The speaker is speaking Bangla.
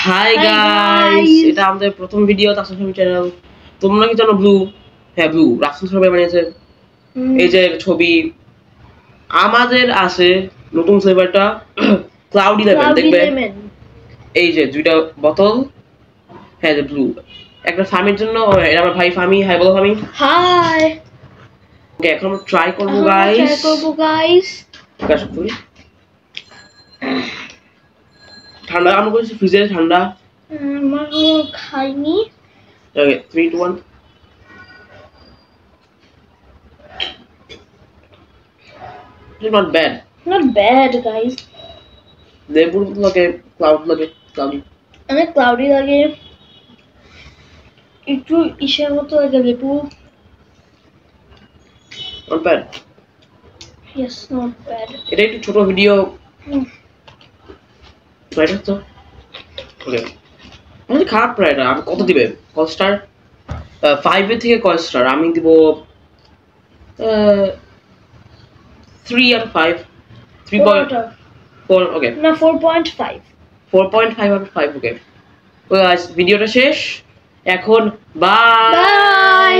হাই গাইস, এটা আমাদের প্রথম ভিডিও তাসুম চ্যানেল। তোমরা কি জানো ব্লু? হ্যাঁ, ব্লু রাসেল সবাই বানিয়েছে। এই যে ছবি আমাদের আছে নতুন ফ্লেভারটা ক্লাউডি লেমন। দেখবে এই যে দুইটা বোতল, হ্যাঁ যে ব্লু একটা ফামির জন্য। এটা আমার ভাই ফামি। হাই বলো ফামি। হাই। ওকে, এখন আমরা ট্রাই করব গাইস। গাছ ফুল ঠান্ডা আমরা করেছি ফ্রিজে ঠান্ডা। আমারও খাইনি। ওকে 3 2 1 It's not bad guys. লেবুর লাগে ক্লাউড লাগে ক্লাউডি। অনেক ক্লাউডি লাগে, একটু ইসের মতো লাগে লেবু। Not bad. Yes, not bad. এটা একটু ছোট ভিডিও। রাইট তো ওকে। মানে খারাপ প্রায় না। আমি কত দিবে? কত স্টার? 5 এর থেকে কয় স্টার? আমি দিব 3 out of 5. 3.4 ওকে না 4.5 4.5 out of 5 ওকে। তো গাইস ভিডিওটা শেষ এখন। বাই।